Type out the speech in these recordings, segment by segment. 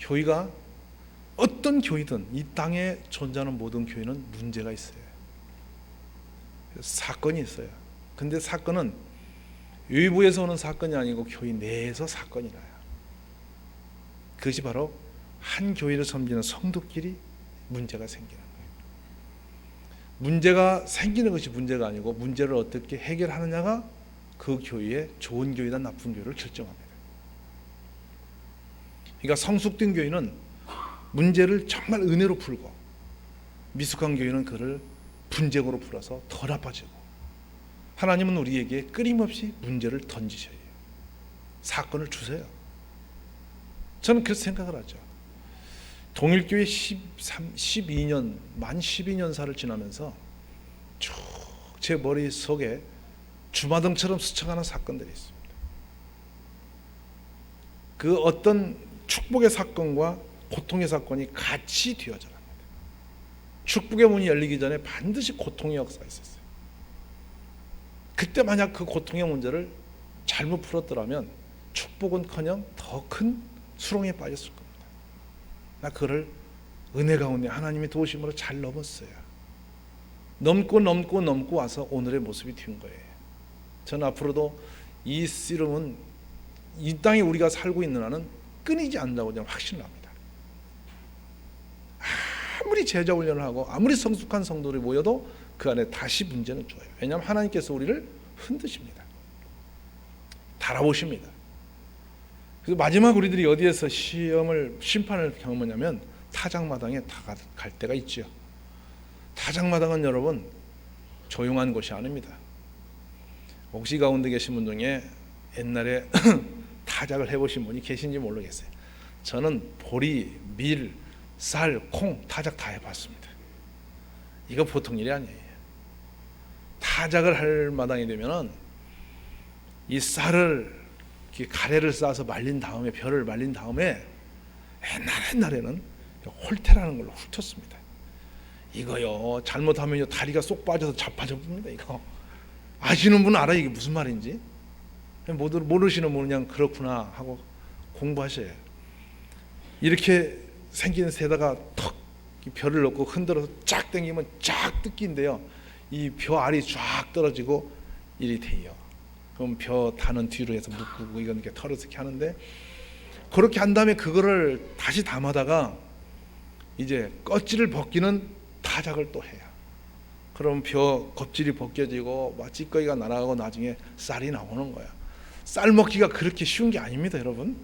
교회가 어떤 교회든 이 땅에 존재하는 모든 교회는 문제가 있어요. 사건이 있어요. 근데 사건은 외부에서 오는 사건이 아니고 교회 내에서 사건이 나요. 그것이 바로 한 교회를 섬기는 성도끼리 문제가 생기는 거예요. 문제가 생기는 것이 문제가 아니고 문제를 어떻게 해결하느냐가 그 교회의 좋은 교회다 나쁜 교회를 결정합니다. 그러니까 성숙된 교회는 문제를 정말 은혜로 풀고, 미숙한 교회는 그를 분쟁으로 풀어서 더 나빠지고, 하나님은 우리에게 끊임없이 문제를 던지셔요. 사건을 주세요. 저는 그렇게 생각을 하죠. 동일교회 12년, 만 12년사를 지나면서 쭉 제 머릿속에 주마등처럼 스쳐가는 사건들이 있습니다. 그 어떤 축복의 사건과 고통의 사건이 같이 뒤어져 갑니다. 축복의 문이 열리기 전에 반드시 고통의 역사가 있었어요. 그때 만약 그 고통의 문제를 잘못 풀었더라면 축복은커녕 더 큰 수렁에 빠졌을 겁니다. 나 그를 은혜 가운데 하나님의 도우심으로 잘 넘었어요. 넘고 와서 오늘의 모습이 된 거예요. 저는 앞으로도 이 씨름은 이 땅에 우리가 살고 있는 한은 끊이지 않는다고 저는 확신합니다. 아무리 제자 훈련을 하고 아무리 성숙한 성도들이 모여도 그 안에 다시 문제는 줘요. 왜냐하면 하나님께서 우리를 흔드십니다. 달아보십니다. 그래서 마지막 우리들이 어디에서 심판을 경험하냐면 타작마당에 갈 때가 있죠. 타작마당은 여러분 조용한 곳이 아닙니다. 혹시 가운데 계신 분 중에 옛날에 타작을 해보신 분이 계신지 모르겠어요. 저는 보리, 밀, 쌀, 콩 타작 다 해봤습니다. 이거 보통 일이 아니에요. 타작을 할 마당이 되면은 이 쌀을 가래를 싸서 말린 다음에, 벼를 말린 다음에 옛날에는 홀태라는 걸로 훑었습니다. 이거요 잘못하면요 다리가 쏙 빠져서 자빠져봅니다. 이거 아시는 분은 알아요. 이게 무슨 말인지. 모르시는 분은 그냥 그렇구나 하고 공부하셔요. 이렇게 생긴 새다가 턱 벼를 넣고 흔들어서 쫙 당기면 쫙 뜯긴데요, 이 벼 알이 쫙 떨어지고 이리 돼요. 그럼 벼 다는 뒤로 해서 묶고 이건 이렇게 털어서 이렇게 하는데, 그렇게 한 다음에 그거를 다시 담아다가 이제 껍질을 벗기는 타작을 또 해요. 그럼 벼 껍질이 벗겨지고 막 찌꺼기가 날아가고 나중에 쌀이 나오는 거야. 쌀 먹기가 그렇게 쉬운 게 아닙니다, 여러분.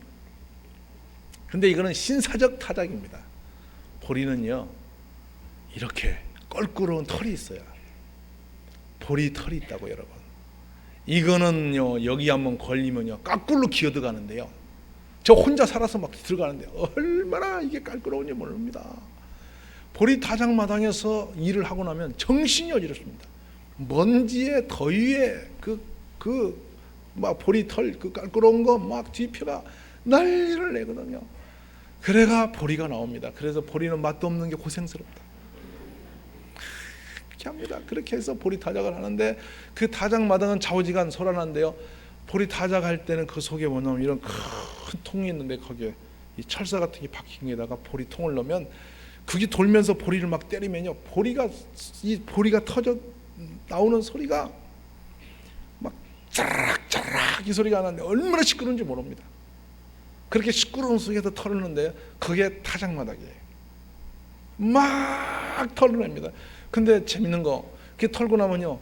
근데 이거는 신사적 타작입니다. 보리는요 이렇게 껄끄러운 털이 있어요. 보리 털이 있다고 여러분. 이거는요 여기 한번 걸리면요 까꿀로 기어 들어가는데요, 저 혼자 살아서 막 들어가는데 얼마나 이게 깔끄러운지 모릅니다. 보리 타작마당에서 일을 하고 나면 정신이 어지럽습니다. 먼지에 더위에 막 보리 털 그 깔끄러운 거 막 뒤펴가 난리를 내거든요. 그래가 보리가 나옵니다. 그래서 보리는 맛도 없는 게 고생스럽다. 그렇게 합니다. 그렇게 해서 보리 타작을 하는데, 그 타작마당은 좌우지간 소란한데요, 보리 타작할 때는 그 속에 뭐냐면 이런 큰 통이 있는데 거기에 이 철사 같은 게 박힌 게다가 보리통을 넣으면 그게 돌면서 보리를 막 때리면요, 보리가 터져 나오는 소리가 막 짜락 이 소리가 나는데 얼마나 시끄러운지 모릅니다. 그렇게 시끄러운 속에서 털었는데 그게 타작마당이에요. 막 털어냅니다. 근데 재밌는 거, 그게 털고 나면요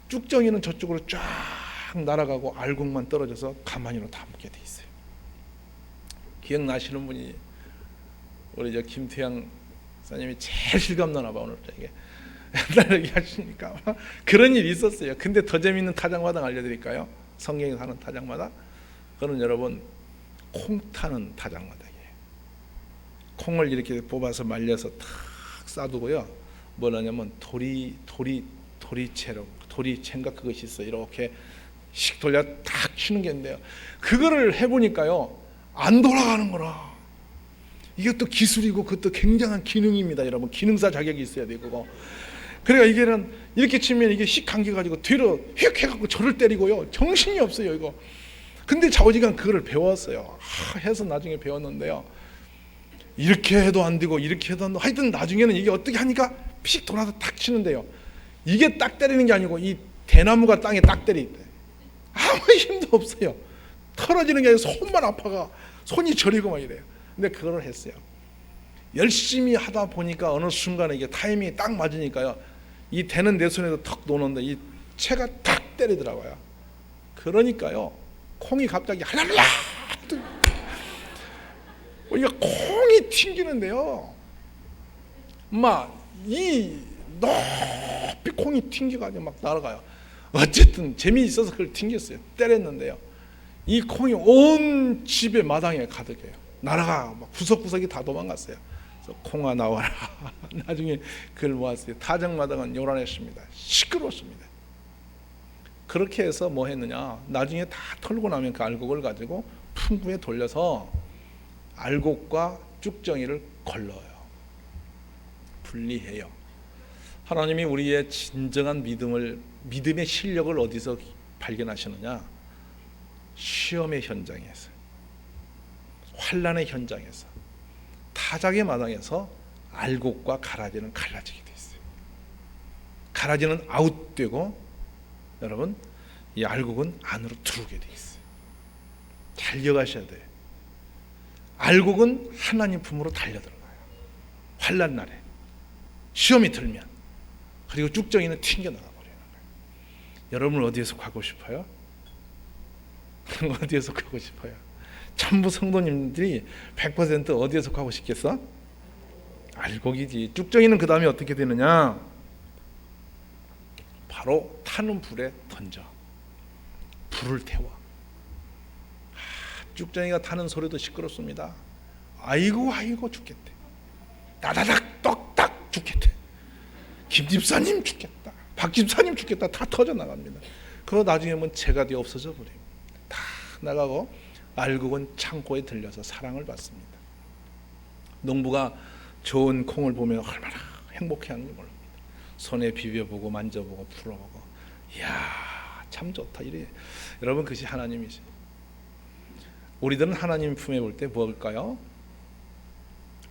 쭉정이는 저쪽으로 쫙 날아가고 알곡만 떨어져서 가만히로 담게 돼 있어요. 기억나시는 분이 우리 저 김태양 사님이 제일 실감나나 봐. 오늘 저에게 옛날 얘기하시니까 그런 일이 있었어요. 근데 더 재밌는 타작마당 알려드릴까요? 성경에 사는 타작마당. 그거는 여러분 콩 타는 타작마당이에요. 콩을 이렇게 뽑아서 말려서 탁 싸두고요, 뭐냐면 도리채인가 그것이 있어요. 이렇게 씩 돌려 탁 치는 게 있는데요, 그거를 해보니까요 안 돌아가는 거라. 이게 또 기술이고 그것도 굉장한 기능입니다. 여러분 기능사 자격이 있어야 돼요 그거. 그러니까 이게는 이렇게 치면 이게 씩 감겨가지고 뒤로 휙 해갖고 저를 때리고요, 정신이 없어요 이거. 근데 좌우지간 그거를 배웠어요. 해서 나중에 배웠는데요, 이렇게 해도 안 되고 이렇게 해도 안 되고 하여튼 나중에는 이게 어떻게 하니까 픽 돌아서 탁 치는데요. 이게 딱 때리는 게 아니고 이 대나무가 땅에 딱 때리대. 아무 힘도 없어요. 털어지는 게 아니라 손만 아파가 손이 저리고 막 이래요. 근데 그걸 했어요. 열심히 하다 보니까 어느 순간에 이게 타이밍이 딱 맞으니까요. 이 대는 내 손에도 턱 놓는데 이 채가 탁 때리더라고요. 그러니까요. 콩이 갑자기 할랄라 이게 콩이 튕기는데요. 이 높이 콩이 튕겨가지고 막 날아가요. 어쨌든 재미있어서 그걸 튕겼어요. 때렸는데요. 이 콩이 온 집의 마당에 가득해요. 날아가 막 구석구석이 다 도망갔어요. 그래서 콩아 나와라. 나중에 그걸 모았어요. 타작마당은 요란했습니다. 시끄러웠습니다. 그렇게 해서 뭐 했느냐, 나중에 다 털고 나면 그 알곡을 가지고 풍구에 돌려서 알곡과 쭉정이를 걸러요. 분리해요. 하나님이 우리의 진정한 믿음의 실력을 어디서 발견하시느냐? 시험의 현장에서, 환난의 현장에서, 타작의 마당에서 알곡과 가라지는 갈라지게 돼 있어요. 가라지는 아웃되고 여러분 이 알곡은 안으로 들어오게 돼 있어요. 잘 기억하셔야 돼요. 알곡은 하나님 품으로 달려들어가요. 환난 날에 시험이 들면. 그리고 쭉정이는 튕겨나가 버리는 거예요. 여러분 어디에서 가고 싶어요? 어디에서 가고 싶어요? 전부 성도님들이 100% 어디에서 가고 싶겠어? 알곡이지. 쭉정이는 그 다음에 어떻게 되느냐? 바로 타는 불에 던져 불을 태워. 쭉정이가 타는 소리도 시끄럽습니다. 아이고 죽겠대. 따다닥 떡딱 죽겠대. 김 집사님 죽겠다. 박 집사님 죽겠다. 다 터져 나갑니다. 그러고 나중에 보면 채가 되어 없어져 버립니다. 다 나가고 알곡은 창고에 들려서 사랑을 받습니다. 농부가 좋은 콩을 보면 얼마나 행복해하는지 모릅니다. 손에 비벼보고 만져보고 풀어보고, 이야 참 좋다 이래. 여러분 그것이 하나님이시. 우리들은 하나님 품에 올 때 뭘까요?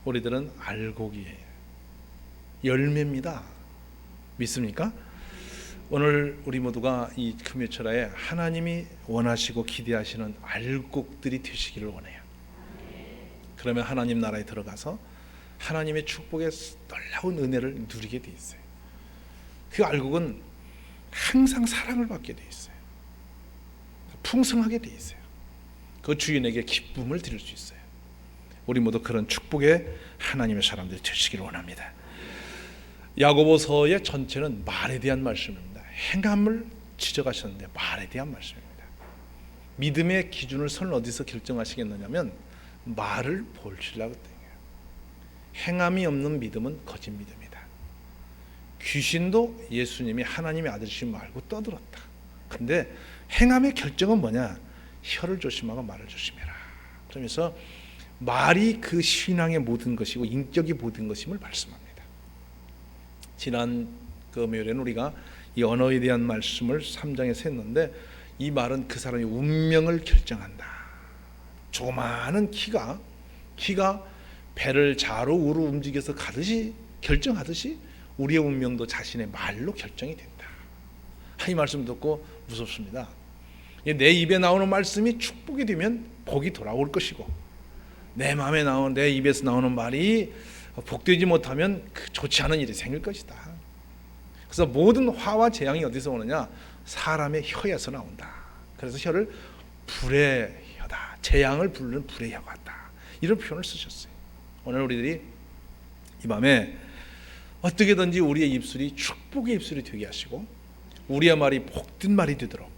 우리들은 알곡이에요. 열매입니다. 믿습니까? 오늘 우리 모두가 이 금요철에 하나님이 원하시고 기대하시는 알곡들이 되시기를 원해요. 그러면 하나님 나라에 들어가서 하나님의 축복의 놀라운 은혜를 누리게 돼 있어요. 그 알곡은 항상 사랑을 받게 돼 있어요. 풍성하게 돼 있어요. 그 주인에게 기쁨을 드릴 수 있어요. 우리 모두 그런 축복의 하나님의 사람들이 되시기를 원합니다. 야고보서의 전체는 말에 대한 말씀입니다. 행함을 지적하셨는데 말에 대한 말씀입니다. 믿음의 기준을 선 어디서 결정하시겠느냐면 말을 보시려고 때문이에요. 행함이 없는 믿음은 거짓 믿음이다. 귀신도 예수님이 하나님의 아들이신 말고 떠들었다. 근데 행함의 결정은 뭐냐? 혀를 조심하고 말을 조심해라. 그러면서 말이 그 신앙의 모든 것이고 인격이 모든 것임을 말씀합니다. 지난 금요일에는 우리가 이 언어에 대한 말씀을 3장에서 했는데, 이 말은 그 사람의 운명을 결정한다. 조그마한 키가 배를 좌로 우로 움직여서 가듯이 결정하듯이 우리의 운명도 자신의 말로 결정이 된다. 이 말씀 듣고 무섭습니다. 내 입에 나오는 말씀이 축복이 되면 복이 돌아올 것이고, 내 마음에 나오는, 내 입에서 나오는 말이 복되지 못하면 좋지 않은 일이 생길 것이다. 그래서 모든 화와 재앙이 어디서 오느냐? 사람의 혀에서 나온다. 그래서 혀를 불의 혀다, 재앙을 부르는 불의 혀 같다, 이런 표현을 쓰셨어요. 오늘 우리들이 이 밤에 어떻게든지 우리의 입술이 축복의 입술이 되게 하시고 우리의 말이 복된 말이 되도록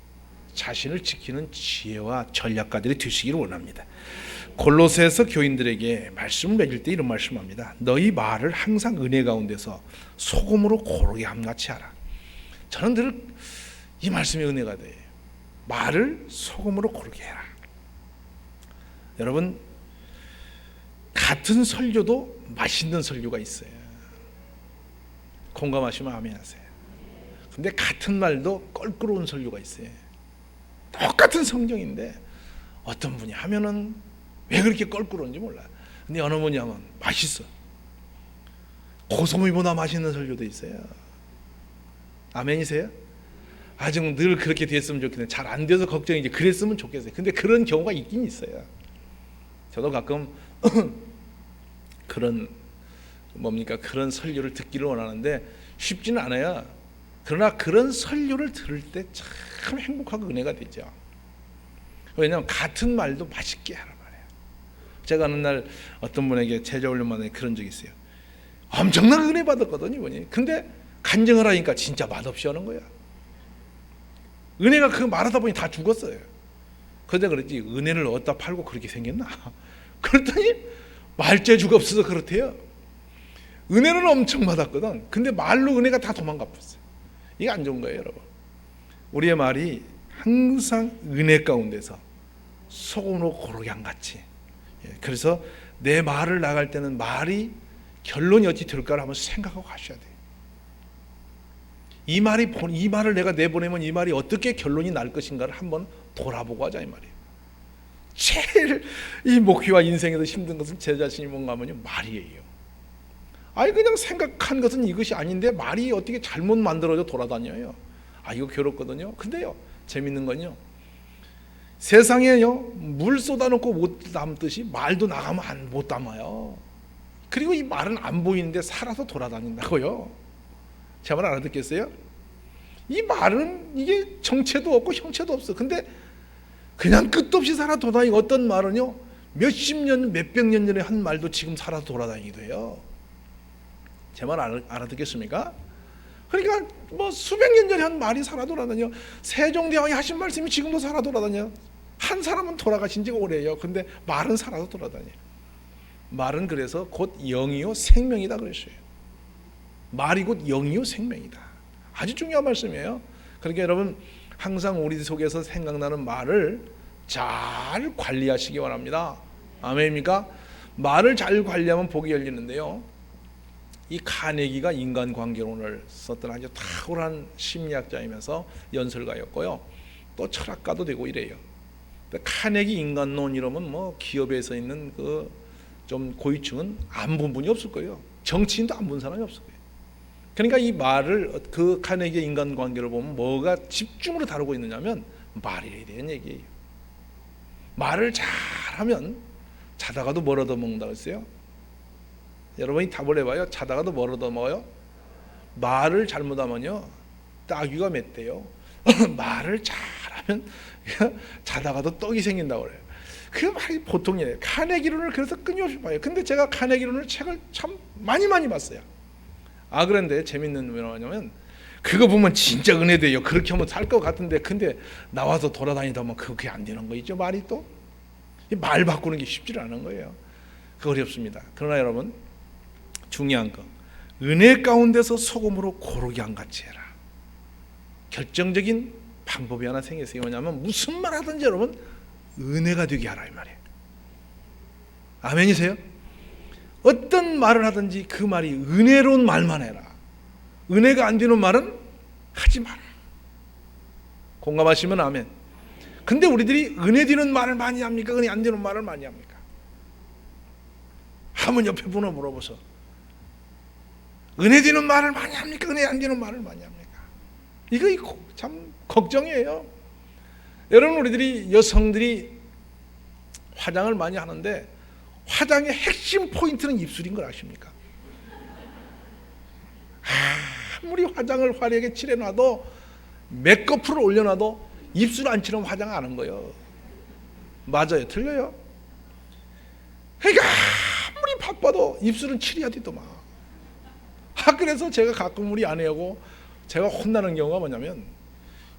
자신을 지키는 지혜와 전략가들이 되시기를 원합니다. 골로새서 교인들에게 말씀을 맺을 때 이런 말씀합니다. 너희 말을 항상 은혜 가운데서 소금으로 고르게 함같이 하라. 저는 늘 이 말씀이 은혜가 돼요. 말을 소금으로 고르게 해라. 여러분, 같은 설교도 맛있는 설교가 있어요. 공감하시면 아멘 하세요. 근데 같은 말도 껄끄러운 설교가 있어요. 똑같은 성경인데 어떤 분이 하면은 왜 그렇게 껄끄러운지 몰라요. 근데 어느 분이 하면 맛있어. 고소미보다 맛있는 설교도 있어요. 아멘이세요? 아직 늘 그렇게 됐으면 좋겠는데 잘 안 돼서 걱정이지. 그랬으면 좋겠어요. 근데 그런 경우가 있긴 있어요. 저도 가끔 그런 그런 설교를 듣기를 원하는데 쉽지는 않아요. 그러나 그런 설교를 들을 때 참 행복하고 은혜가 되죠. 왜냐하면 같은 말도 맛있게 하란 말이에요. 제가 어느 날 어떤 분에게 제자훈련만에 그런 적이 있어요. 엄청난 은혜 받았거든요, 이분이. 근데 간증을 하니까 진짜 맛없이 하는 거야. 은혜가 그 말하다 보니 다 죽었어요. 그런데 그랬지, 은혜를 얻다 팔고 그렇게 생겼나? 그랬더니 말재주가 없어서 그렇대요. 은혜는 엄청 받았거든. 근데 말로 은혜가 다 도망가 버렸어요. 이게 안 좋은 거예요, 여러분. 우리의 말이 항상 은혜 가운데서 소금으로 고르기안 같이. 그래서 내 말을 나갈 때는 말이 결론이 어찌 될까를 한번 생각하고 가셔야 돼요. 이 말을 내가 내보내면 이 말이 어떻게 결론이 날 것인가를 한번 돌아보고 하자 이 말이에요. 제일 이 목회와 인생에서 힘든 것은 제 자신이 뭔가 하면요, 말이에요. 그냥 생각한 것은 이것이 아닌데 말이 어떻게 잘못 만들어져 돌아다녀요. 이거 괴롭거든요. 근데요, 재밌는 건요, 세상에요 물 쏟아놓고 못 담듯이 말도 나가면 못 담아요. 그리고 이 말은 안 보이는데 살아서 돌아다닌다고요. 제 말 알아듣겠어요? 이 말은 이게 정체도 없고 형체도 없어. 근데 그냥 끝도 없이 살아 돌아다니고, 어떤 말은요 몇십 년 몇백 년 전에 한 말도 지금 살아서 돌아다니기도 해요. 제 말 알아듣겠습니까? 그러니까 수백 년 전에 한 말이 살아 돌아다녀. 세종대왕이 하신 말씀이 지금도 살아 돌아다녀. 한 사람은 돌아가신 지가 오래예요. 근데 말은 살아서 돌아다녀. 말은 그래서 곧 영이요 생명이다 그랬어요. 말이 곧 영이요 생명이다. 아주 중요한 말씀이에요. 그러니까 여러분 항상 우리 속에서 생각나는 말을 잘 관리하시기 바랍니다. 아멘입니까? 말을 잘 관리하면 복이 열리는데요, 이 카네기가 인간관계론을 썼던 아주 탁월한 심리학자이면서 연설가였고요, 또 철학가도 되고 이래요. 카네기 인간론 이러면 기업에서 있는 그 좀 고위층은 안 본 분이 없을 거예요. 정치인도 안 본 사람이 없을 거예요. 그러니까 이 말을, 그 카네기의 인간관계를 보면 뭐가 집중으로 다루고 있느냐면 말이에 대한 얘기예요. 말을 잘하면 자다가도 뭘 얻어먹는다고 했어요? 여러분이 답을 해봐요. 자다가도 뭘 얻어먹어요? 말을 잘못하면요 따귀가 맺대요. 말을 잘하면 자다가도 떡이 생긴다고 그래요. 그 말이 보통이에요. 카네기론을 그래서 끊임없이 봐요. 근데 제가 카네기론을 책을 참 많이 봤어요. 그런데 재밌는 게 뭐냐면 그거 보면 진짜 은혜돼요. 그렇게 하면 살 것 같은데, 근데 나와서 돌아다니다 보면 그게 안 되는 거 있죠. 말이 또 말 바꾸는 게 쉽지 않은 거예요. 그 어렵습니다. 그러나 여러분 중요한 거, 은혜 가운데서 소금으로 고르기안 같이 해라. 결정적인 방법이 하나 생겼어요. 뭐냐면 무슨 말 하든지 여러분 은혜가 되게 하라 이 말이에요. 아멘이세요? 어떤 말을 하든지 그 말이 은혜로운 말만 해라. 은혜가 안 되는 말은 하지 마라. 공감하시면 아멘. 근데 우리들이 은혜 되는 말을 많이 합니까? 은혜 안 되는 말을 많이 합니까? 한번 옆에 분을 물어보소. 은혜 되는 말을 많이 합니까? 은혜 안 되는 말을 많이 합니까? 이거 참 걱정이에요. 여러분, 우리들이 여성들이 화장을 많이 하는데 화장의 핵심 포인트는 입술인 걸 아십니까? 아무리 화장을 화려하게 칠해놔도, 메이크업을 올려놔도 입술 안 칠하면 화장 안 한 거예요. 맞아요? 틀려요? 그러니까 아무리 바빠도 입술은 칠해야 되더만. 그래서 제가 가끔 우리 아내하고 제가 혼나는 경우가 뭐냐면,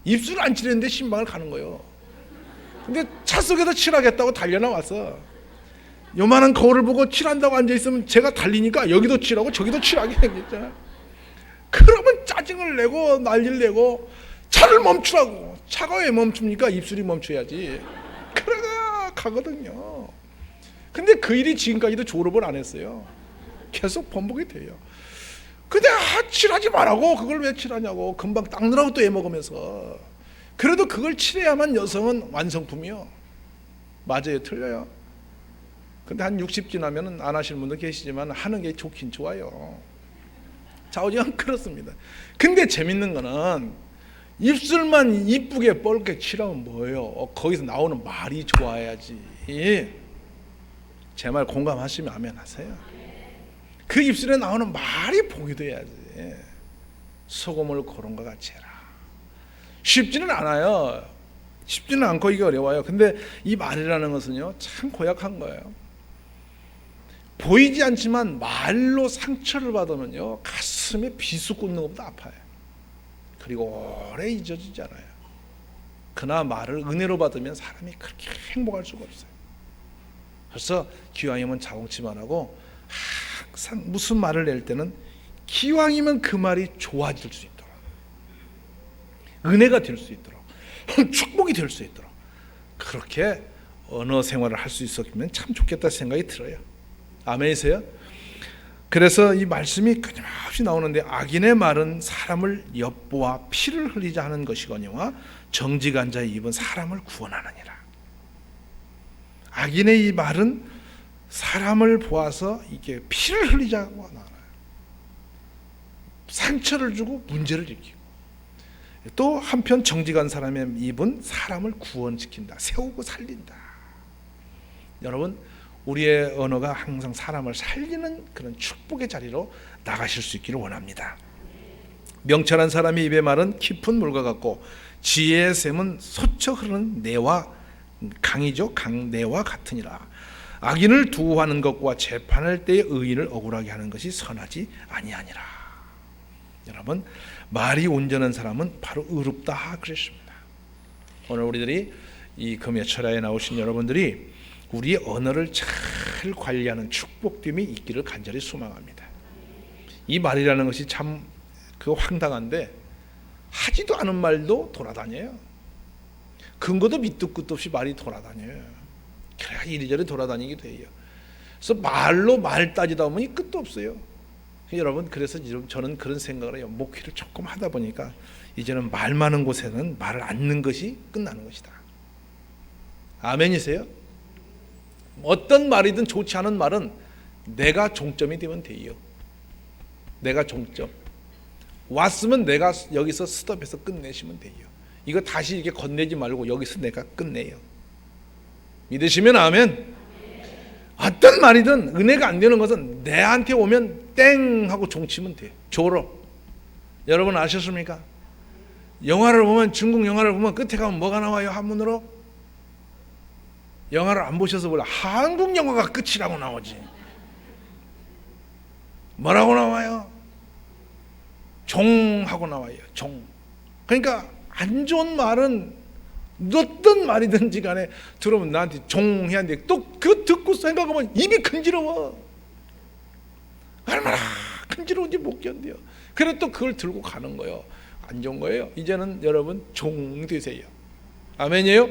입술을 안 칠했는데 신방을 가는 거예요. 근데 차 속에서 칠하겠다고 달려나왔어. 요만한 거울을 보고 칠한다고 앉아있으면 제가 달리니까 여기도 칠하고 저기도 칠하게 생겼잖아. 그러면 짜증을 내고 난리를 내고 차를 멈추라고. 차가 왜 멈춥니까? 입술이 멈춰야지. 그러가 가거든요. 근데 그 일이 지금까지도 졸업을 안 했어요. 계속 번복이 돼요. 근데 칠하지 말라고. 그걸 왜 칠하냐고. 금방 닦느라고 또 애먹으면서. 그래도 그걸 칠해야만 여성은 완성품이요. 맞아요? 틀려요? 근데 한 60 지나면은 안 하시는 분도 계시지만 하는 게 좋긴 좋아요. 좌우지간 그렇습니다. 근데 재밌는 거는 입술만 이쁘게 뻘게 칠하면 뭐예요? 거기서 나오는 말이 좋아야지. 제 말 공감하시면 아멘 하세요. 그 입술에 나오는 말이 복이 돼야지. 소금을 고른 것 같이 해라. 쉽지는 않아요. 쉽지는 않고 이게 어려워요. 근데 이 말이라는 것은요, 참 고약한 거예요. 보이지 않지만 말로 상처를 받으면요, 가슴에 비수 꽂는 것보다 아파요. 그리고 오래 잊어지지 않아요. 그러나 말을 은혜로 받으면 사람이 그렇게 행복할 수가 없어요. 그래서 기왕이면 자궁치만 하고 항상 무슨 말을 낼 때는 기왕이면 그 말이 좋아질 수 있도록, 은혜가 될 수 있도록, 축복이 될 수 있도록 그렇게 언어 생활을 할 수 있었으면 참 좋겠다 생각이 들어요. 아멘이세요? 그래서 이 말씀이 끊임없이 나오는데, 악인의 말은 사람을 엿보아 피를 흘리자 하는 것이거니와 정직한 자의 입은 사람을 구원하느니라. 악인의 이 말은 사람을 보아서 이게 피를 흘리자고 나와요. 상처를 주고 문제를 일으키고, 또 한편 정직한 사람의 입은 사람을 구원시킨다, 세우고 살린다. 여러분, 우리의 언어가 항상 사람을 살리는 그런 축복의 자리로 나가실 수 있기를 원합니다. 명철한 사람의 입의 말은 깊은 물과 같고 지혜의 샘은 솟쳐 흐르는 내와 강이죠, 강내와 같으니라. 악인을 두고하는 것과 재판할 때의 의인을 억울하게 하는 것이 선하지 아니하니라. 여러분, 말이 온전한 사람은 바로 의롭다 그랬습니다. 오늘 우리들이 이 금요 철야에 나오신 여러분들이 우리의 언어를 잘 관리하는 축복됨이 있기를 간절히 소망합니다. 이 말이라는 것이 참 황당한데, 하지도 않은 말도 돌아다녀요. 근거도 밑도 끝도 없이 말이 돌아다녀요. 그래야 이리저리 돌아다니게 돼요. 그래서 말로 말 따지다 보니 끝도 없어요. 여러분, 그래서 저는 그런 생각을 해요. 목회를 조금 하다 보니까 이제는 말 많은 곳에는 말을 않는 것이 끝나는 것이다. 아멘이세요? 어떤 말이든 좋지 않은 말은 내가 종점이 되면 돼요. 내가 종점. 왔으면 내가 여기서 스톱해서 끝내시면 돼요. 이거 다시 이렇게 건네지 말고 여기서 내가 끝내요. 믿으시면 아멘. 어떤 말이든 은혜가 안 되는 것은 내한테 오면 땡 하고 종치면 돼. 졸어. 여러분 아셨습니까? 영화를 보면, 중국 영화를 보면 끝에 가면 뭐가 나와요? 한문으로? 영화를 안 보셔서 몰라. 한국 영화가 끝이라고 나오지. 뭐라고 나와요? 종하고 나와요. 종. 그러니까 안 좋은 말은 어떤 말이든지 간에 들으면 나한테 종해야 돼. 또 그거 듣고 생각하면 입이 근지러워. 얼마나 근지러운지 못 견뎌요. 그래 또 그걸 들고 가는 거예요. 안 좋은 거예요. 이제는 여러분 종 되세요. 아멘이에요?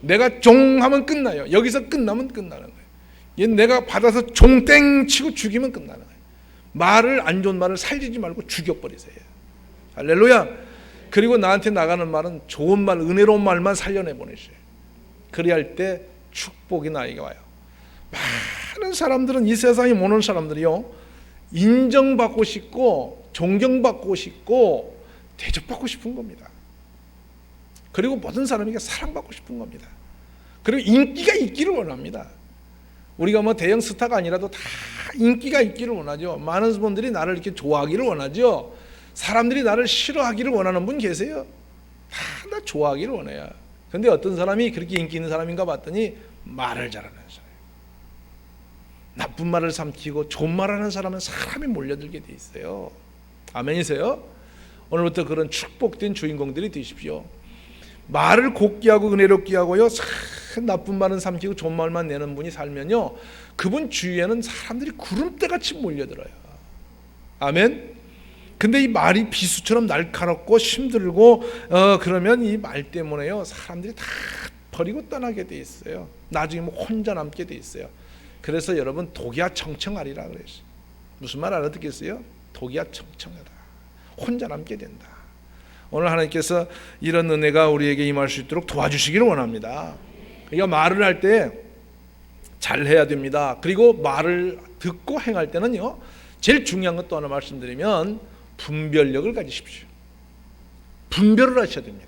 내가 종하면 끝나요. 여기서 끝나면 끝나는 거예요. 얘 내가 받아서 종땡 치고 죽이면 끝나는 거예요. 말을, 안 좋은 말을 살리지 말고 죽여버리세요. 할렐루야. 그리고 나한테 나가는 말은 좋은 말, 은혜로운 말만 살려내보내세요. 그래야 할 때 축복이 나에게 와요. 많은 사람들은, 이 세상에 모는 사람들이요, 인정받고 싶고 존경받고 싶고 대접받고 싶은 겁니다. 그리고 모든 사람에게 사랑받고 싶은 겁니다. 그리고 인기가 있기를 원합니다. 우리가 뭐 대형 스타가 아니라도 다 인기가 있기를 원하죠. 많은 분들이 나를 이렇게 좋아하기를 원하죠. 사람들이 나를 싫어하기를 원하는 분 계세요. 다 나 좋아하기를 원해요. 그런데 어떤 사람이 그렇게 인기 있는 사람인가 봤더니 말을 잘하는 사람, 나쁜 말을 삼키고 좋은 말하는 사람은 사람이 몰려들게 돼 있어요. 아멘이세요? 오늘부터 그런 축복된 주인공들이 되십시오. 말을 곱게 하고 은혜롭게 하고요, 나쁜 말은 삼키고 좋은 말만 내는 분이 살면요, 그분 주위에는 사람들이 구름대같이 몰려들어요. 아멘. 근데 이 말이 비수처럼 날카롭고 힘들고 그러면 이 말 때문에요, 사람들이 다 버리고 떠나게 돼 있어요. 나중에 뭐 혼자 남게 돼 있어요. 그래서 여러분, 독이야 청청하리라 그랬어요. 무슨 말 알아듣겠어요? 독이야 청청하다. 혼자 남게 된다. 오늘 하나님께서 이런 은혜가 우리에게 임할 수 있도록 도와주시기를 원합니다. 그러니까 말을 할 때 잘해야 됩니다. 그리고 말을 듣고 행할 때는요, 제일 중요한 것 또 하나 말씀드리면 분별력을 가지십시오. 분별을 하셔야 됩니다.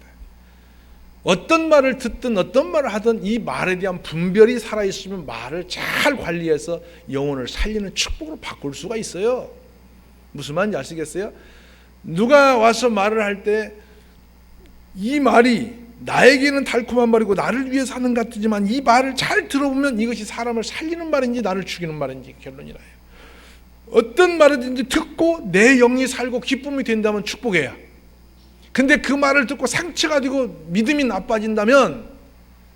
어떤 말을 듣든 어떤 말을 하든 이 말에 대한 분별이 살아있으면 말을 잘 관리해서 영혼을 살리는 축복으로 바꿀 수가 있어요. 무슨 말인지 아시겠어요? 누가 와서 말을 할 때 이 말이 나에게는 달콤한 말이고 나를 위해서 하는 것 같지만 이 말을 잘 들어보면 이것이 사람을 살리는 말인지 나를 죽이는 말인지 결론이 나요. 어떤 말이든지 듣고 내 영이 살고 기쁨이 된다면 축복해야. 근데 그 말을 듣고 상처가 되고 믿음이 나빠진다면,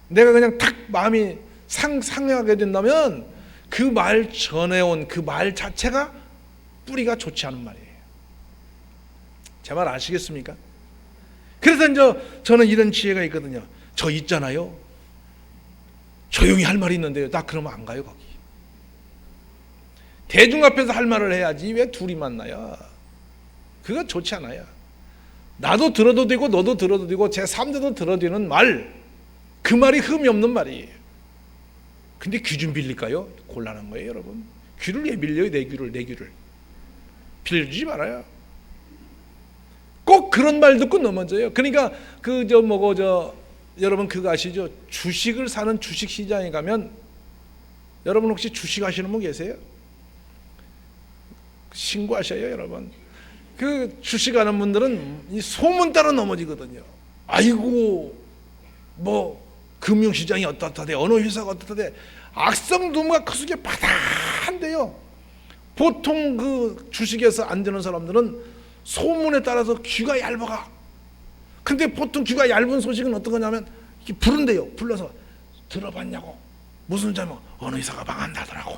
내가 그냥 탁 마음이 상하게 된다면 그 말 전해온 그 말 자체가 뿌리가 좋지 않은 말이에요. 제 말 아시겠습니까? 그래서 이제 저는 이런 지혜가 있거든요. 저 있잖아요, 조용히 할 말이 있는데요, 나 그러면 안 가요. 거기 대중 앞에서 할 말을 해야지 왜 둘이 만나요? 그거 좋지 않아요. 나도 들어도 되고 너도 들어도 되고 제3자도 들어도 되는 말, 그 말이 흠이 없는 말이에요. 근데 귀 좀 빌릴까요? 곤란한 거예요, 여러분. 귀를 왜 빌려요? 내 귀를 빌려주지 말아요. 꼭 그런 말 듣고 넘어져요. 그러니까 여러분 그거 아시죠? 주식을 사는 주식시장에 가면, 여러분 혹시 주식하시는 분 계세요? 신고하셔요, 여러분. 그 주식하는 분들은 이 소문 따라 넘어지거든요. 아이고, 뭐 금융시장이 어떻다대, 어느 회사가 어떻다대, 악성 루머가 그 속에 바다한데요. 보통 그 주식에서 안 되는 사람들은 소문에 따라서 귀가 얇아가. 근데 보통 귀가 얇은 소식은 어떤 거냐면 이렇게 부른대요. 불러서 들어봤냐고, 무슨 잘못, 어느 회사가 망한다더라고.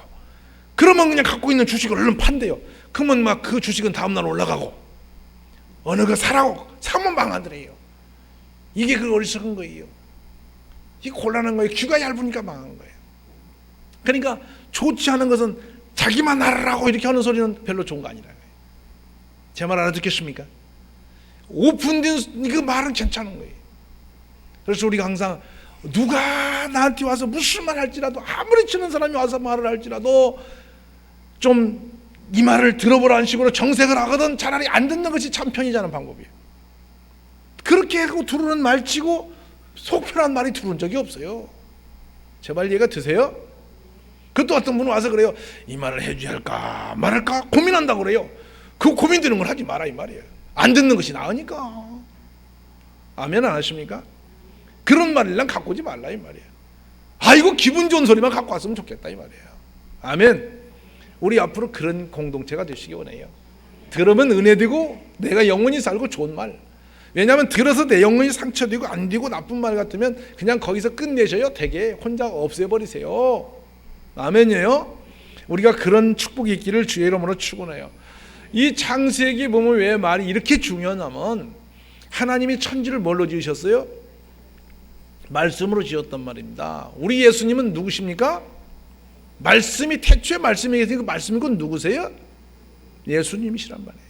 그러면 그냥 갖고 있는 주식을 얼른 판대요. 그러면 막 그 주식은 다음날 올라가고, 어느 거 사라고 사면 망하더래요. 이게 그 어리석은 거예요. 이게 곤란한 거예요. 귀가 얇으니까 망한 거예요. 그러니까 좋지 않은 것은 자기만 알아라고 이렇게 하는 소리는 별로 좋은 거 아니라. 제 말 알아듣겠습니까? 오픈된 그 말은 괜찮은 거예요. 그래서 우리가 항상 누가 나한테 와서 무슨 말 할지라도, 아무리 치는 사람이 와서 말을 할지라도 좀 이 말을 들어보라는 식으로 정색을 하거든 차라리 안 듣는 것이 참 편이자는 방법이에요. 그렇게 하고 두루는 말치고 속편한 말이 들어온 적이 없어요. 제발 이해가 드세요? 그것도 어떤 분은 와서 그래요. 이 말을 해줘야 할까 말할까 고민한다고 그래요. 그 고민되는 걸 하지 마라 이 말이에요. 안 듣는 것이 나으니까. 아멘 안 하십니까? 그런 말이랑 갖고 오지 말라 이 말이에요. 아이고 기분 좋은 소리만 갖고 왔으면 좋겠다 이 말이에요. 아멘. 우리 앞으로 그런 공동체가 되시기 원해요. 들으면 은혜되고 내가 영원히 살고 좋은 말. 왜냐하면 들어서 내 영혼이 상처되고 안 되고 나쁜 말 같으면 그냥 거기서 끝내셔요. 되게 혼자 없애버리세요. 아멘이에요. 우리가 그런 축복이 있기를 주의 이름으로 축원해요. 이 창세기 보면 왜 말이 이렇게 중요하냐면, 하나님이 천지를 뭘로 지으셨어요? 말씀으로 지었단 말입니다. 우리 예수님은 누구십니까? 말씀이, 태초에 말씀이 계신 그 말씀이 곧 누구세요? 예수님이시란 말이에요.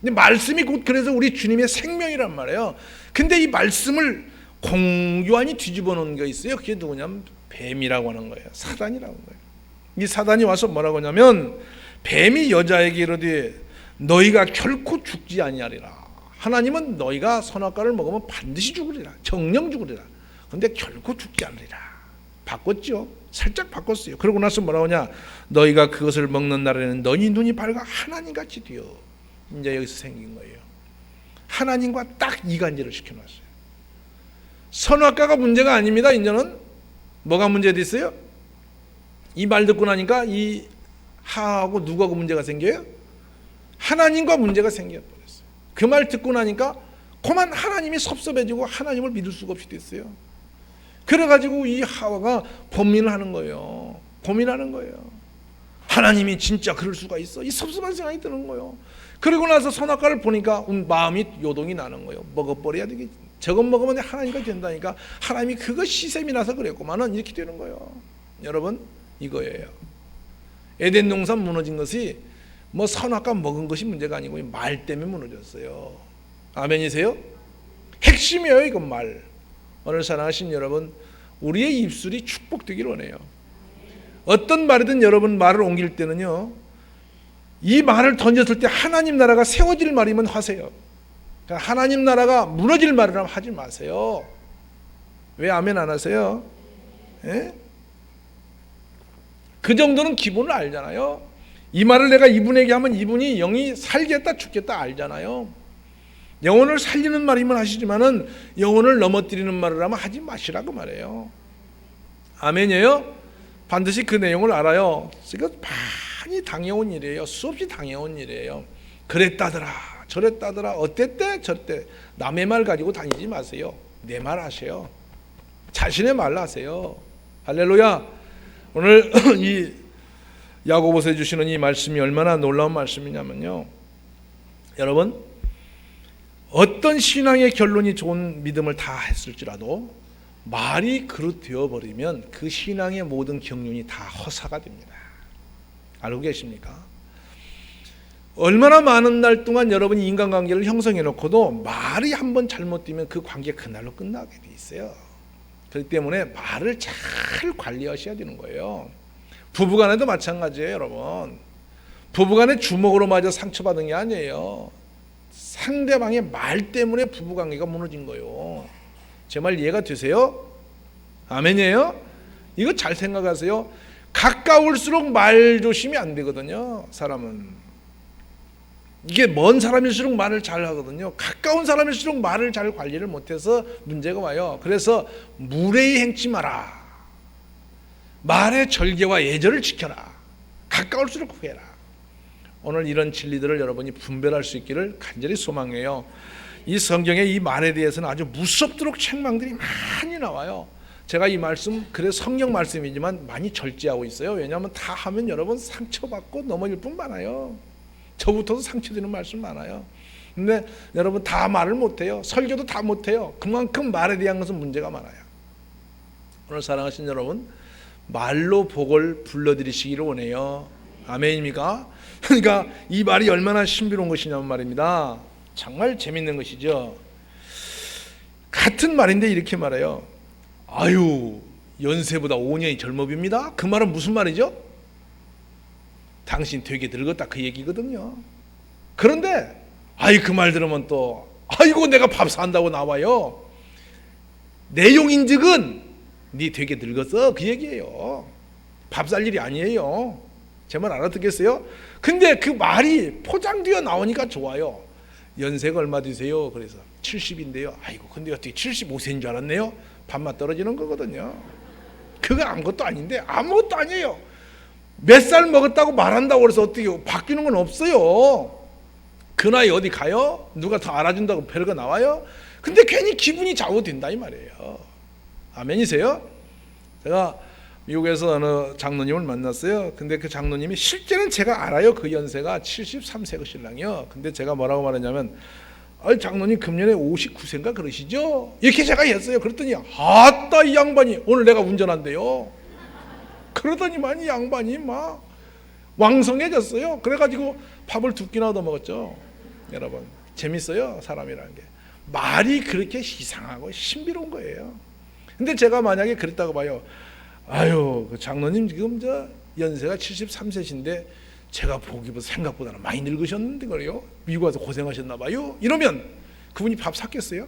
근데 말씀이 곧 그래서 우리 주님의 생명이란 말이에요. 근데 이 말씀을 공교환이 뒤집어 놓은 게 있어요. 그게 누구냐면 뱀이라고 하는 거예요. 사단이라고 하는 거예요. 이 사단이 와서 뭐라고 하냐면, 뱀이 여자에게 이르되 너희가 결코 죽지 아니하리라. 하나님은 너희가 선악과를 먹으면 반드시 죽으리라. 정령 죽으리라. 근데 결코 죽지 않으리라. 바꿨죠. 살짝 바꿨어요. 그러고 나서 뭐라고 하냐, 너희가 그것을 먹는 날에는 너희 눈이 밝아 하나님같이 되어. 이제 여기서 생긴 거예요. 하나님과 딱 이간질을 시켜놨어요. 선악과가 문제가 아닙니다. 이제는 뭐가 문제됐어요? 이 말 듣고 나니까 이 하하고 누구하고 문제가 생겨요? 하나님과 문제가 생겨버렸어요. 그 말 듣고 나니까 그만 하나님이 섭섭해지고 하나님을 믿을 수가 없이 됐어요. 그래가지고 이 하와가 범민을 하는 거예요. 고민하는 거예요. 하나님이 진짜 그럴 수가 있어? 이 섭섭한 생각이 드는 거예요. 그리고 나서 선악과를 보니까 마음이 요동이 나는 거예요. 먹어버려야 되겠지. 저것 먹으면 하나님과 된다니까. 하나님이 그거 시샘이 나서 그랬구만은 이렇게 되는 거예요. 여러분, 이거예요. 에덴 동산 무너진 것이 뭐 선악과 먹은 것이 문제가 아니고 말 때문에 무너졌어요. 아멘이세요? 핵심이에요, 이건 말. 오늘 사랑하신 여러분, 우리의 입술이 축복되기를 원해요. 어떤 말이든 여러분 말을 옮길 때는요, 이 말을 던졌을 때 하나님 나라가 세워질 말이면 하세요. 그러니까 하나님 나라가 무너질 말이라면 하지 마세요. 왜 아멘 안 하세요? 예? 그 정도는 기본을 알잖아요. 이 말을 내가 이분에게 하면 이분이 영이 살겠다 죽겠다 알잖아요. 영혼을 살리는 말이면 하시지만은 영혼을 넘어뜨리는 말을 하면 하지 마시라고 말해요. 아멘이에요? 반드시 그 내용을 알아요. 이거 많이 당해온 일이에요. 수없이 당해온 일이에요. 그랬다더라 저랬다더라 어땠대 저랬대. 남의 말 가지고 다니지 마세요. 내 말 하세요. 자신의 말 하세요. 할렐루야. 오늘 이 야고보서에 주시는 이 말씀이 얼마나 놀라운 말씀이냐면요, 여러분, 어떤 신앙의 결론이 좋은 믿음을 다 했을지라도 말이 그릇 되어버리면 그 신앙의 모든 경륜이 다 허사가 됩니다. 알고 계십니까? 얼마나 많은 날 동안 여러분이 인간관계를 형성해 놓고도 말이 한번 잘못되면 그 관계 그날로 끝나게 돼 있어요. 그렇기 때문에 말을 잘 관리하셔야 되는 거예요. 부부간에도 마찬가지예요. 여러분, 부부간에 주먹으로 맞아 상처받은 게 아니에요. 상대방의 말 때문에 부부관계가 무너진 거예요. 제 말 이해가 되세요? 아멘이에요? 이거 잘 생각하세요. 가까울수록 말 조심이 안 되거든요. 사람은 이게 먼 사람일수록 말을 잘 하거든요. 가까운 사람일수록 말을 잘 관리를 못해서 문제가 와요. 그래서 무례히 행치 마라. 말의 절개와 예절을 지켜라. 가까울수록 후회라. 오늘 이런 진리들을 여러분이 분별할 수 있기를 간절히 소망해요. 이 성경에 이 말에 대해서는 아주 무섭도록 책망들이 많이 나와요. 제가 이 말씀, 그래 성경 말씀이지만 많이 절제하고 있어요. 왜냐하면 다 하면 여러분 상처받고 넘어질 뿐 많아요. 저부터도 상처되는 말씀 많아요. 근데 여러분 다 말을 못해요. 설교도 다 못해요. 그만큼 말에 대한 것은 문제가 많아요. 오늘 사랑하신 여러분, 말로 복을 불러드리시기를 원해요. 아멘입니까? 그러니까 이 말이 얼마나 신비로운 것이냐면 말입니다. 정말 재밌는 것이죠. 같은 말인데 이렇게 말해요. 아유, 연세보다 5년이 젊어 보입니다. 그 말은 무슨 말이죠? 당신 되게 늙었다 그 얘기거든요. 그런데 아이 그 말 들으면 또 아이고 내가 밥 산다고 나와요. 내용인즉은 네 되게 늙었어 그 얘기예요. 밥 살 일이 아니에요. 제 말 알아듣겠어요? 근데 그 말이 포장되어 나오니까 좋아요. 연세가 얼마 되세요? 그래서 70인데요. 아이고 근데 어떻게 75세인 줄 알았네요. 밥맛 떨어지는 거거든요. 그거 아무것도 아닌데 아무것도 아니에요. 몇 살 먹었다고 말한다고 그래서 어떻게 바뀌는 건 없어요. 그 나이 어디 가요? 누가 더 알아준다고 별거 나와요? 근데 괜히 기분이 좌우된다 이 말이에요. 아멘이세요? 제가 미국에서 어느 장로님을 만났어요. 근데 그 장로님이 실제는 제가 알아요. 그 연세가 73세가 신랑이요. 근데 제가 뭐라고 말했냐면 장로님 금년에 59세인가 그러시죠? 이렇게 제가 했어요. 그랬더니 아따 이 양반이 오늘 내가 운전한대요. 그러더니만 이 양반이 막 왕성해졌어요. 그래가지고 밥을 2끼나 얻어 먹었죠. 여러분 재밌어요. 사람이라는 게 말이 그렇게 이상하고 신비로운 거예요. 근데 제가 만약에 그랬다고 봐요. 아유 그 장로님 지금 저 연세가 73세신데 제가 보기보다 생각보다는 많이 늙으셨는데 그래요? 미국 와서 고생하셨나 봐요? 이러면 그분이 밥 샀겠어요?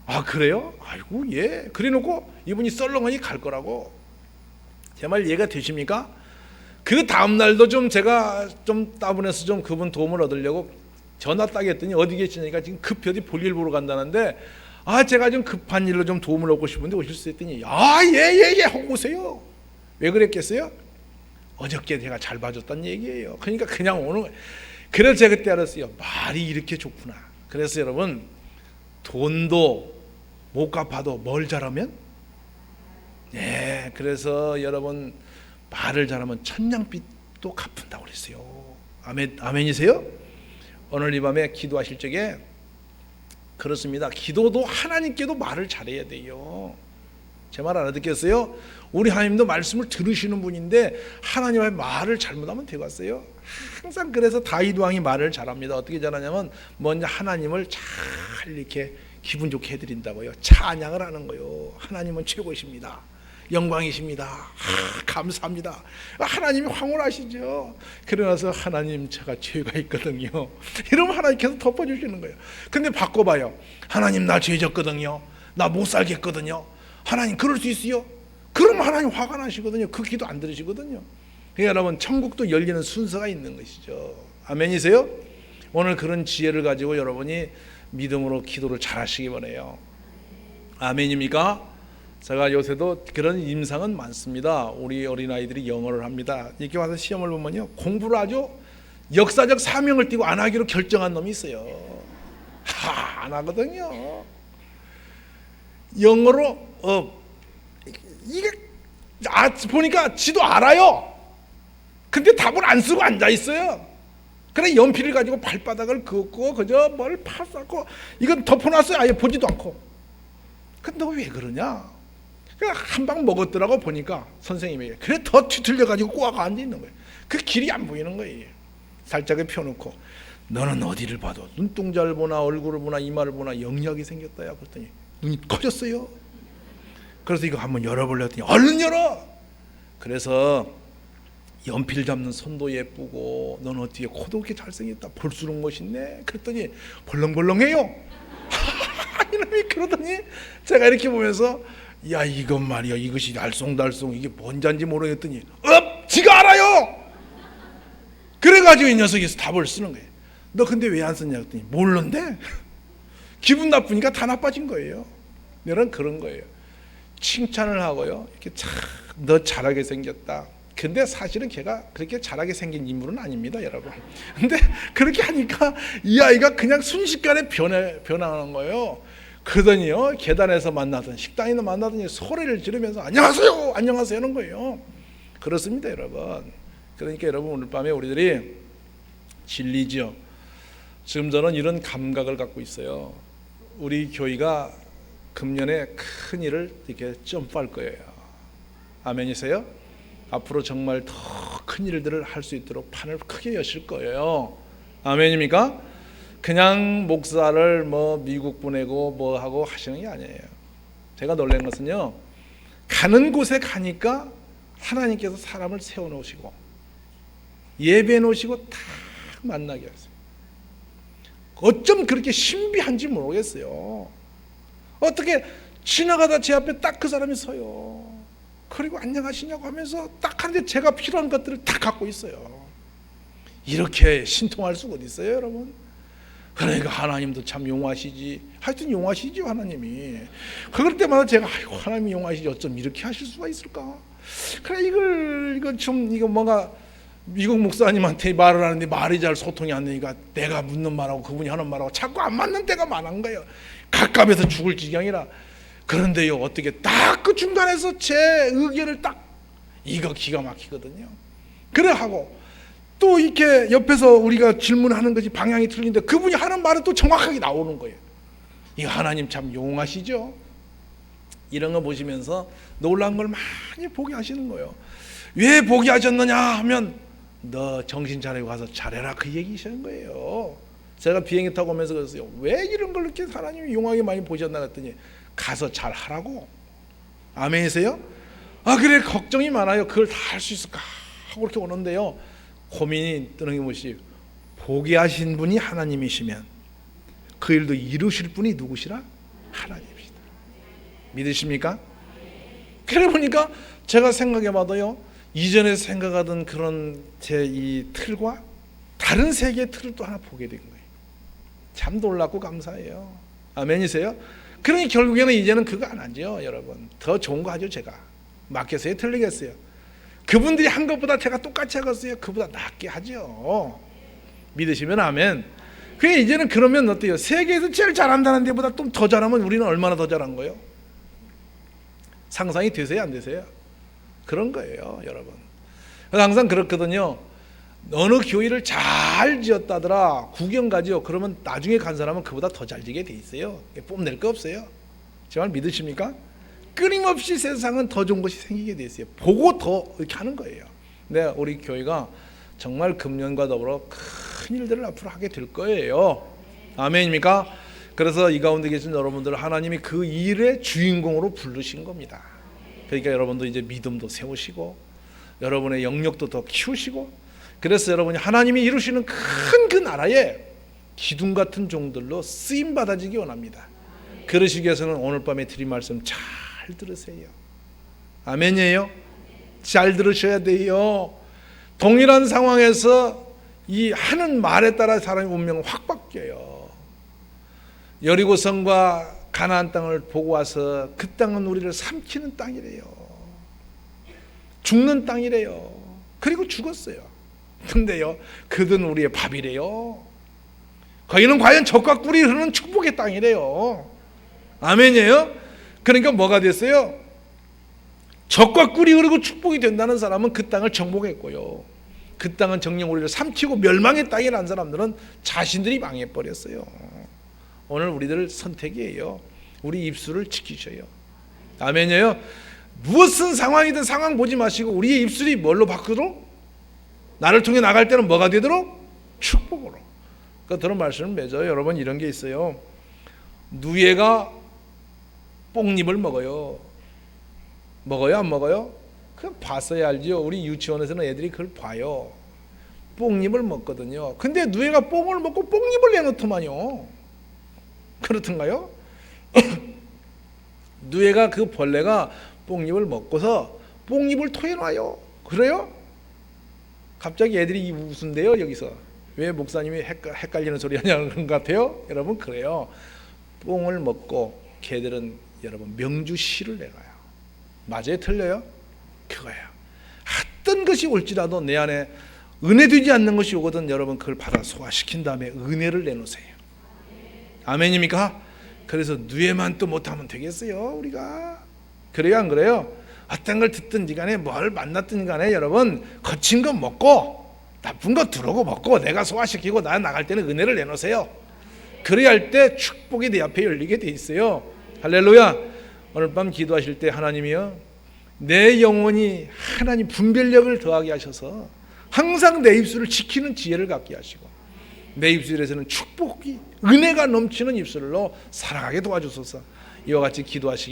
아 그래요? 아이고 예. 그래놓고 이분이 썰렁하니 갈 거라고. 제 말 이해가 되십니까? 그 다음날도 좀 제가 좀 따분해서 좀 그분 도움을 얻으려고 전화 따게 했더니 어디 계시니까 지금 급히 어디 볼일 보러 간다는데 제가 좀 급한 일로 좀 도움을 얻고 싶은데 오실 수 있더니 예 하고 오세요. 왜 그랬겠어요? 어저께 제가 잘 봐줬다는 얘기예요. 그러니까 그냥 오는 거예요. 그래서 제가 그때 알았어요. 말이 이렇게 좋구나. 그래서 여러분 돈도 못 갚아도 뭘 잘하면? 네, 그래서 여러분 말을 잘하면 천냥빚도 갚는다고 그랬어요. 아멘이세요? 오늘 이 밤에 기도하실 적에 그렇습니다. 기도도 하나님께도 말을 잘해야 돼요. 제 말 알아듣겠어요? 우리 하나님도 말씀을 들으시는 분인데 하나님의 말을 잘못하면 되겠어요? 항상 그래서 다윗 왕이 말을 잘합니다. 어떻게 잘하냐면 먼저 하나님을 잘 이렇게 기분 좋게 해드린다고요. 찬양을 하는 거요. 하나님은 최고이십니다. 영광이십니다. 감사합니다. 하나님이 황홀하시죠. 그러나서 하나님 제가 죄가 있거든요. 이러면 하나님께서 덮어주시는 거예요. 근데 바꿔봐요. 하나님 나 죄 졌거든요. 나 못 살겠거든요. 하나님 그럴 수 있어요? 그러면 하나님 화가 나시거든요. 그 기도 안 들으시거든요. 그러니까 여러분 천국도 열리는 순서가 있는 것이죠. 아멘이세요? 오늘 그런 지혜를 가지고 여러분이 믿음으로 기도를 잘 하시기 바라요. 아멘입니까? 제가 요새도 그런 임상은 많습니다. 우리 어린아이들이 영어를 합니다. 이렇게 와서 시험을 보면요, 공부를 아주 역사적 사명을 띠고 안 하기로 결정한 놈이 있어요. 안 하거든요. 영어로 이게 보니까 지도 알아요. 근데 답을 안 쓰고 앉아 있어요. 그래 연필을 가지고 발바닥을 긋고 그저 뭘 파싸고 이건 덮어놨어요. 아예 보지도 않고. 근데 너 왜 그러냐? 한 방 먹었더라고. 보니까 선생님이 그래 더 뒤틀려 가지고 꼬아가 앉아 있는 거예요. 그 길이 안 보이는 거예요. 살짝에 펴놓고 너는 어디를 봐도 눈동자를 보나 얼굴을 보나 이마를 보나 영역이 생겼다야. 그랬더니 눈이 커졌어요. 그래서 이거 한번 열어보려 했더니 얼른 열어. 그래서 연필 잡는 손도 예쁘고 넌 어떻게 코도 그렇게 잘생겼다. 볼수록 멋있네. 그랬더니 벌렁벌렁해요. 이놈이 그러더니 제가 이렇게 보면서 야 이것 말이야 이것이 알쏭달쏭 이게 뭔 잔지 모르겠더니 지가 알아요. 그래가지고 이 녀석이 답을 쓰는 거예요. 너 근데 왜 안 썼냐 했더니 모르는데 기분 나쁘니까 다 나빠진 거예요. 너는 그런 거예요. 칭찬을 하고요 이렇게 참 너 잘하게 생겼다. 근데 사실은 걔가 그렇게 잘하게 생긴 인물은 아닙니다, 여러분. 근데 그렇게 하니까 이 아이가 그냥 순식간에 변하는 거예요. 그러더니요 계단에서 만나든 식당에서 만나더니 소리를 지르면서 안녕하세요 안녕하세요 하는 거예요. 그렇습니다, 여러분. 그러니까 여러분 오늘 밤에 우리들이 진리죠. 지금 저는 이런 감각을 갖고 있어요. 우리 교회가 금년에 큰 일을 이렇게 점프할 거예요. 아멘이세요? 앞으로 정말 더 큰 일들을 할 수 있도록 판을 크게 여실 거예요. 아멘입니까? 그냥 목사를 뭐 미국 보내고 뭐 하고 하시는 게 아니에요. 제가 놀란 것은요, 가는 곳에 가니까 하나님께서 사람을 세워놓으시고 예배해 놓으시고 다 만나게 하세요. 어쩜 그렇게 신비한지 모르겠어요. 어떻게 지나가다 제 앞에 딱 그 사람이 서요. 그리고 안녕하시냐고 하면서 딱 하는데 제가 필요한 것들을 다 갖고 있어요. 이렇게 신통할 수가 어디 있어요, 여러분? 그러니까 하나님도 참 용하시지. 하여튼 용하시죠, 하나님이. 그럴 때마다 제가 아이고 하나님이 용하시지 어쩜 이렇게 하실 수가 있을까? 그래 이거 뭔가 미국 목사님한테 말을 하는데 말이 잘 소통이 안 되니까 내가 묻는 말하고 그분이 하는 말하고 자꾸 안 맞는 때가 많은 거예요. 갑갑해서 죽을 지경이라. 그런데요 어떻게 딱 그 중간에서 제 의견을 딱 이거 기가 막히거든요. 그래 하고 또 이렇게 옆에서 우리가 질문하는 것이 방향이 틀린데 그분이 하는 말은 또 정확하게 나오는 거예요. 이 하나님 참 용하시죠. 이런 거 보시면서 놀라운 걸 많이 보게 하시는 거예요. 왜 보게 하셨느냐 하면 너 정신 차리고 가서 잘해라 그 얘기시는 거예요. 제가 비행기 타고 오면서 그랬어요. 왜 이런 걸 이렇게 하나님이 용하게 많이 보셨나 했더니 가서 잘하라고. 아멘이세요? 그래 걱정이 많아요. 그걸 다 할 수 있을까 하고 이렇게 오는데요 고민이 뜨는 게 무엇이 보게 하신 분이 하나님이시면 그 일도 이루실 분이 누구시라? 하나님이시다. 믿으십니까? 그래 보니까 제가 생각해봐도요 이전에 생각하던 그런 제 이 틀과 다른 세계의 틀을 또 하나 보게 된 거예요. 참 놀랍고 감사해요. 아멘이세요? 그러니 결국에는 이제는 그거 안 하죠, 여러분. 더 좋은 거 하죠. 제가 마켓에 틀리겠어요. 그분들이 한 것보다 제가 똑같이 하겠어요? 그보다 낫게 하죠. 믿으시면 아멘. 그게 이제는 그러면 어때요? 세계에서 제일 잘한다는 데보다 좀 더 잘하면 우리는 얼마나 더 잘한 거예요? 상상이 되세요, 안 되세요? 그런 거예요, 여러분. 그래서 항상 그렇거든요. 어느 교회를 잘 지었다더라 구경 가죠. 그러면 나중에 간 사람은 그보다 더 잘 지게 돼 있어요. 뽐낼 거 없어요. 정말 믿으십니까? 끊임없이 세상은 더 좋은 것이 생기게 돼 있어요. 보고 더 이렇게 하는 거예요. 근데 우리 교회가 정말 금년과 더불어 큰 일들을 앞으로 하게 될 거예요. 아멘입니까? 그래서 이 가운데 계신 여러분들 하나님이 그 일의 주인공으로 부르신 겁니다. 그러니까 여러분도 이제 믿음도 세우시고 여러분의 영역도 더 키우시고, 그래서 여러분이 하나님이 이루시는 큰 그 나라에 기둥 같은 종들로 쓰임 받아지기 원합니다. 그러시기 위해서는 오늘 밤에 드린 말씀 잘 들으세요. 아멘이에요. 잘 들으셔야 돼요. 동일한 상황에서 이 하는 말에 따라 사람의 운명은 확 바뀌어요. 여리고성과 가나안 땅을 보고 와서 그 땅은 우리를 삼키는 땅이래요. 죽는 땅이래요. 그리고 죽었어요. 근데요, 그들은 우리의 밥이래요. 거기는 과연 젖과 꿀이 흐르는 축복의 땅이래요. 아멘이에요. 그러니까 뭐가 됐어요? 젖과 꿀이 흐르고 축복이 된다는 사람은 그 땅을 정복했고요, 그 땅은 정녕 우리를 삼키고 멸망의 땅이라는 사람들은 자신들이 망해버렸어요. 오늘 우리들 선택이에요. 우리 입술을 지키셔요. 아멘이에요. 무슨 상황이든 상황 보지 마시고 우리의 입술이 뭘로 바꾸도록, 나를 통해 나갈 때는 뭐가 되도록? 축복으로. 그러니까 그런 말씀을 맺어요. 여러분, 이런 게 있어요. 누에가 뽕잎을 먹어요. 먹어요, 안 먹어요? 그냥 봤어야 알죠. 우리 유치원에서는 애들이 그걸 봐요. 뽕잎을 먹거든요. 근데 누에가 뽕을 먹고 뽕잎을 내놓더만요. 그렇던가요? 누에가, 그 벌레가 뽕잎을 먹고서 뽕잎을 토해놔요. 그래요? 갑자기 애들이 웃은데요, 여기서. 왜 목사님이 헷갈리는 소리 하냐는 것 같아요? 여러분, 그래요. 뽕을 먹고 개들은 여러분 명주씨를 내가요. 맞아요, 틀려요? 그거예요. 어떤 것이 올지라도 내 안에 은혜 되지 않는 것이 오거든 여러분 그걸 받아 소화시킨 다음에 은혜를 내놓으세요. 아멘입니까? 그래서 누에만 또 못하면 되겠어요, 우리가? 그래요, 안 그래요? 어떤 걸 듣든지 간에 뭘 만났든지 간에 여러분 거친 거 먹고 나쁜 거 들어오고 먹고 내가 소화시키고 나 나갈 때는 은혜를 내놓으세요. 그래야 할 때 축복이 내 앞에 열리게 돼 있어요. 할렐루야. 오늘 밤 기도하실 때 하나님이요, 내 영혼이 하나님 분별력을 더하게 하셔서 항상 내 입술을 지키는 지혜를 갖게 하시고 내 입술에서는 축복이, 은혜가 넘치는 입술로 살아가게 도와주소서. 이와 같이 기도하시기